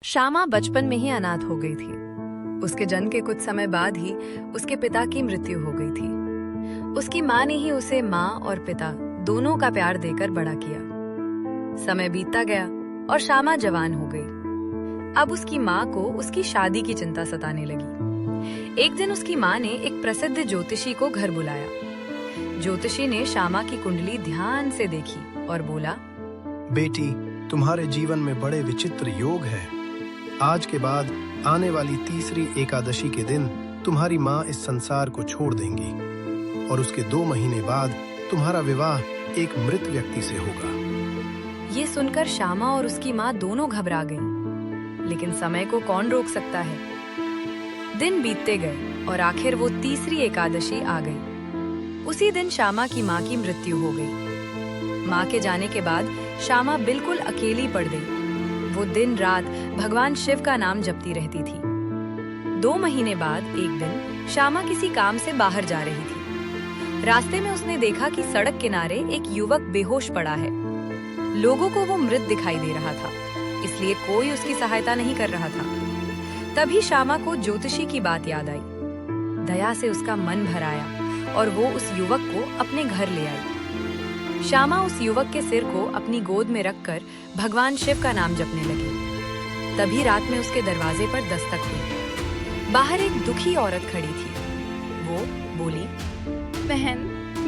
श्यामा बचपन में ही अनाथ हो गई थी। उसके जन्म के कुछ समय बाद ही उसके पिता की मृत्यु हो गई थी। उसकी माँ ने ही उसे माँ और पिता दोनों का प्यार देकर बड़ा किया। समय बीतता गया और श्यामा जवान हो गई। अब उसकी माँ को उसकी शादी की चिंता सताने लगी। एक दिन उसकी माँ ने एक प्रसिद्ध ज्योतिषी को घर बुलाया। ज्योतिषी ने श्यामा की कुंडली ध्यान से देखी और बोला, बेटी, तुम्हारे जीवन में बड़े विचित्र योग है। आज के बाद आने वाली तीसरी एकादशी के दिन तुम्हारी माँ इस संसार को छोड़ देंगी और उसके 2 महीने बाद तुम्हारा विवाह एक मृत व्यक्ति से होगा। ये सुनकर श्यामा और उसकी माँ दोनों घबरा गईं। लेकिन समय को कौन रोक सकता है। दिन बीतते गए और आखिर वो तीसरी एकादशी आ गई। उसी दिन श्यामा की माँ की मृत्यु हो गई। माँ के जाने के बाद श्यामा बिल्कुल अकेली पड़ गई। वो दिन रात भगवान शिव का नाम जपती रहती थी। 2 महीने बाद एक दिन श्यामा किसी काम से बाहर जा रही थी। रास्ते में उसने देखा कि सड़क किनारे एक युवक बेहोश पड़ा है। लोगों को वो मृत दिखाई दे रहा था, इसलिए कोई उसकी सहायता नहीं कर रहा था। तभी श्यामा को ज्योतिषी की बात याद आई। दया से उसका मन भर आया और वो उस युवक को अपने घर ले आई। श्यामा उस युवक के सिर को अपनी गोद में रखकर भगवान शिव का नाम जपने लगी। तभी रात में उसके दरवाजे पर दस्तक हुई। बाहर एक दुखी औरत खड़ी थी। वो बोली, बहन,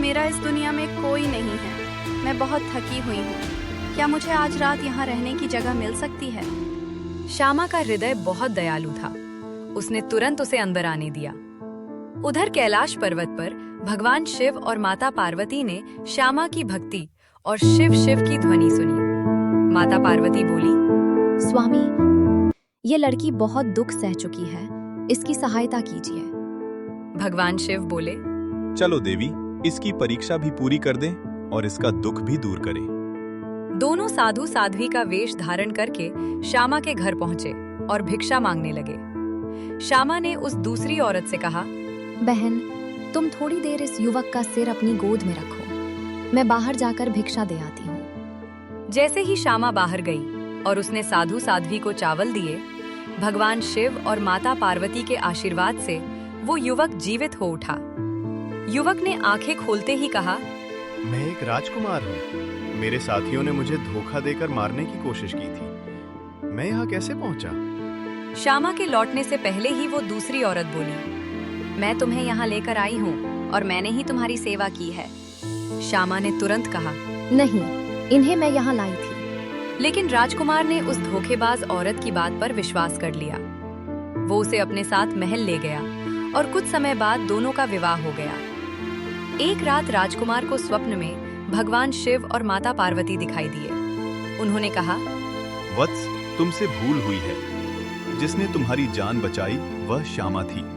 मेरा इस दुनिया में कोई नहीं है। मैं बहुत थकी हुई हूँ। क्या मुझे आज रात यहाँ रहने की जगह मिल सकती है? श्यामा का हृदय बहुत दयालु था। उसने तुरंत उसे अंदर आने दिया। उधर कैलाश पर्वत पर भगवान शिव और माता पार्वती ने श्यामा की भक्ति और शिव शिव की ध्वनि सुनी। माता पार्वती बोली, स्वामी, ये लड़की बहुत दुख सह चुकी है, इसकी सहायता कीजिए। भगवान शिव बोले, चलो देवी, इसकी परीक्षा भी पूरी कर दें और इसका दुख भी दूर करें। दोनों साधु साध्वी का वेश धारण करके श्यामा के घर पहुंचे और भिक्षा मांगने लगे। श्यामा ने उस दूसरी औरत से कहा, बहन, तुम थोड़ी देर इस युवक का सिर अपनी गोद में रखो। मैं बाहर जाकर भिक्षा दे आती हूँ। जैसे ही श्यामा बाहर गई और उसने साधु साध्वी को चावल दिए, भगवान शिव और माता पार्वती के आशीर्वाद से वो युवक जीवित हो उठा। युवक ने आंखें खोलते ही कहा, मैं एक राजकुमार हूँ। मेरे साथियों ने मुझे धोखा देकर मारने की कोशिश की थी। मैं यहाँ कैसे पहुँचा? श्यामा के लौटने से पहले ही वो दूसरी औरत बोली, मैं तुम्हें यहाँ लेकर आई हूँ और मैंने ही तुम्हारी सेवा की है। श्यामा ने तुरंत कहा, नहीं, इन्हें मैं यहाँ लाई थी। लेकिन राजकुमार ने उस धोखेबाज औरत की बात पर विश्वास कर लिया। वो उसे अपने साथ महल ले गया और कुछ समय बाद दोनों का विवाह हो गया। एक रात राजकुमार को स्वप्न में भगवान शिव और माता पार्वती दिखाई दिए। उन्होंने कहा, वत्स, तुमसे भूल हुई है। जिसने तुम्हारी जान बचाई वह श्यामा थी।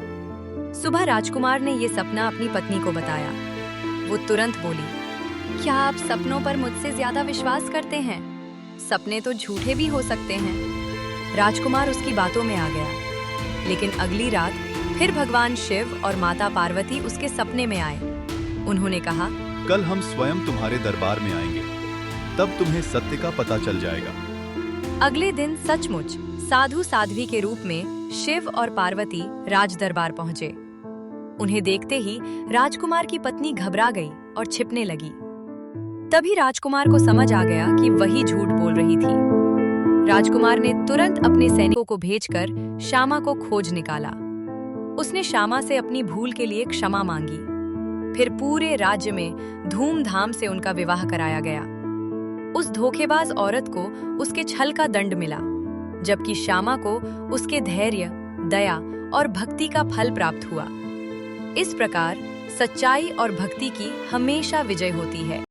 सुबह राजकुमार ने ये सपना अपनी पत्नी को बताया। वो तुरंत बोली, क्या आप सपनों पर मुझसे ज्यादा विश्वास करते हैं? सपने तो झूठे भी हो सकते हैं। राजकुमार उसकी बातों में आ गया। लेकिन अगली रात फिर भगवान शिव और माता पार्वती उसके सपने में आए। उन्होंने कहा, कल हम स्वयं तुम्हारे दरबार में आएंगे, तब तुम्हें सत्य का पता चल जाएगा। अगले दिन सचमुच साधु साध्वी के रूप में शिव और पार्वती राज दरबार पहुंचे। उन्हें देखते ही राजकुमार की पत्नी घबरा गई और छिपने लगी। तभी राजकुमार को समझ आ गया कि वही झूठ बोल रही थी। राजकुमार ने तुरंत अपने सैनिकों को भेजकर श्यामा को खोज निकाला। उसने श्यामा से अपनी भूल के लिए क्षमा मांगी। फिर पूरे राज्य में धूमधाम से उनका विवाह कराया गया। उस धोखेबाज औरत को उसके छल का दंड मिला, जबकि श्यामा को उसके धैर्य, दया और भक्ति का फल प्राप्त हुआ। इस प्रकार सच्चाई और भक्ति की हमेशा विजय होती है।